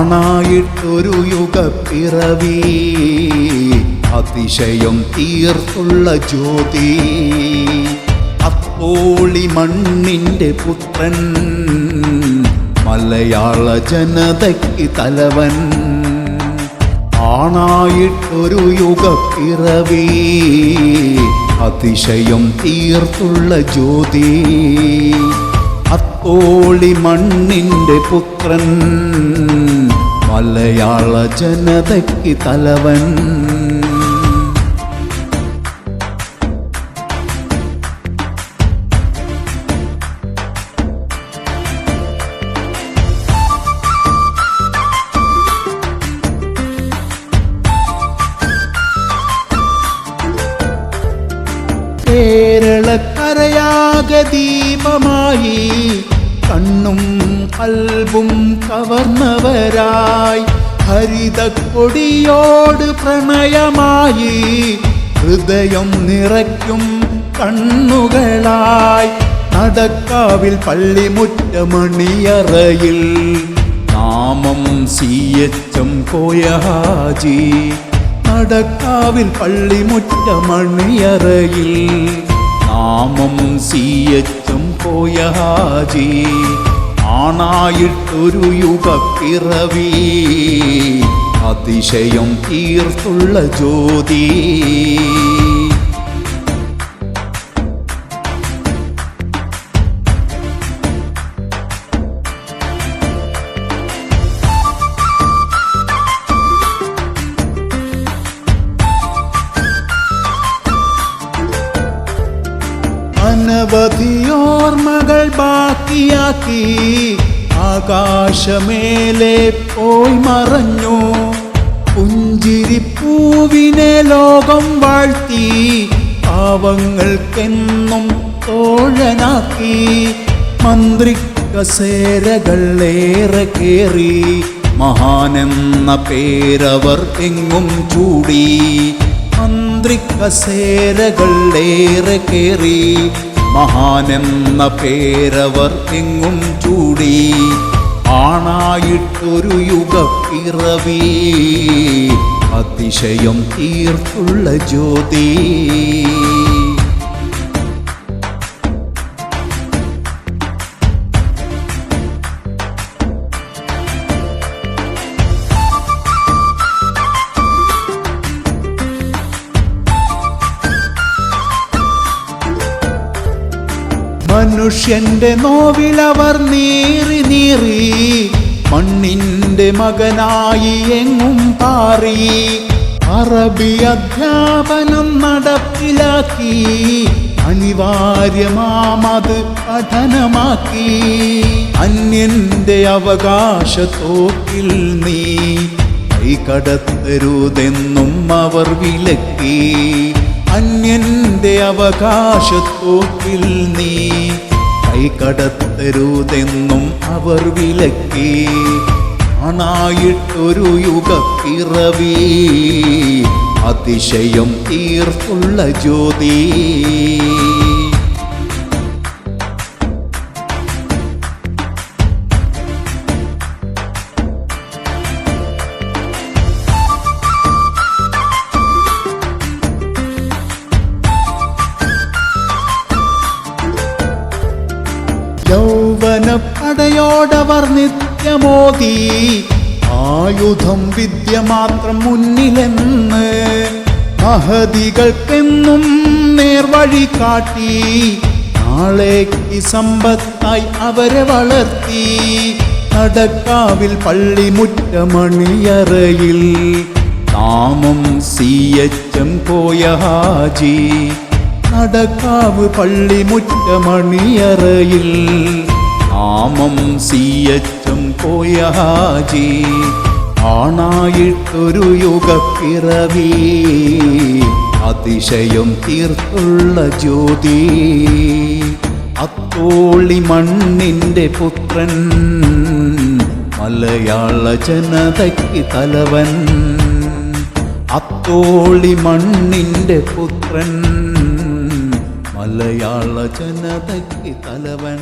ആണായിട്ടൊരു യുഗപ്പിറവി അതിശയം തീർത്തുള്ള ജ്യോതി അത്തോളി മണ്ണിൻ്റെ പുത്രൻ മലയാള ജനതയ്ക്ക് തലവൻ ആണായിട്ടൊരു യുഗപ്പിറവി അതിശയം തീർത്തുള്ള ജ്യോതി അത്തോളി മണ്ണിൻ്റെ പുത്രൻ മലയാള ജനതയ്ക്ക് തലവൻ കേരളക്കരയാകെ ദീപമായി കണ്ണും കൽബും കവർന്നവരായി ഹരിതക്കൊടിയോട് പ്രണയമായി ഹൃദയം നിറയ്ക്കും കണ്ണുകളായി നടക്കാവിൽ പള്ളിമുറ്റമണിയറയിൽ നാമം CHM കോയ ഹാജി നടക്കാവിൽ പള്ളിമുറ്റമണിയറയിൽ നാമം CHM കോയ ഹാജി ആണായിട്ടൊരു യുഗപ്പിറവി അതിശയം തീർത്തുള്ള ജ്യോതി അനവധിയോർമ്മകൾ ബാക്കിയാക്കി ആകാശമേലെ പോയി മറഞ്ഞു പുഞ്ചിരിപ്പൂവിനെ ലോകം വാഴ്ത്തി പാവങ്ങൾക്കെന്നും തോഴനാക്കി മന്ത്രി കസേരകളേറെ കേറി മഹാനെന്ന പേരവർ എങ്ങും ചൂടി മന്ത്രി കസേരകളേറെ കേറി മഹാനെന്ന പേരവർ എങ്ങും ചൂടി ആണായിട്ടൊരു യുഗപ്പിറവി അതിശയം തീർത്തുള്ള ജ്യോതി മനുഷ്യന്റെ നോവിലവർ നീറി നീറി മണ്ണിന്റെ മകനായി എങ്ങും പാറി അറബി അധ്യാപനം നടപ്പിലാക്കി അനിവാര്യമാമത് പഠനമാക്കി അന്യന്റെ അവകാശത്തോക്കിൽ നീ കൈകടത്തരുതെന്നും അവർ വിലക്കി അന്യന്റെ അവകാശത്തോക്കിൽ നീ കൈകടത്തരുതെന്നും അവർ വിലക്കി ആണായിട്ടൊരു യുഗപ്പിറവി അതിശയം തീർത്തുള്ള ജ്യോതി യൗവനപ്പടയോടവർ നിത്യമോദി ആയുധം വിദ്യ മാത്രം മുന്നിലെന്ന് മഹതികൾക്കെന്നും നേർവഴി കാട്ടി നാളേക്ക് സമ്പത്തായി അവരെ വളർത്തി നടക്കാവിൽ പള്ളിമുറ്റമണിയറയിൽ നാമം CHM കോയ ഹാജി നടക്കാവ് പള്ളിമുറ്റമണിയറയിൽ നാമം CHM കോയ ഹാജി ആണായിട്ടൊരു യുഗപ്പിറവി അതിശയം തീർത്തുള്ള ജ്യോതി അത്തോളി മണ്ണിൻ്റെ പുത്രൻ മലയാള ജനതയ്ക്ക് തലവൻ അത്തോളി മണ്ണിൻ്റെ പുത്രൻ മലയാള ജനതയ്ക്ക് തലവൻ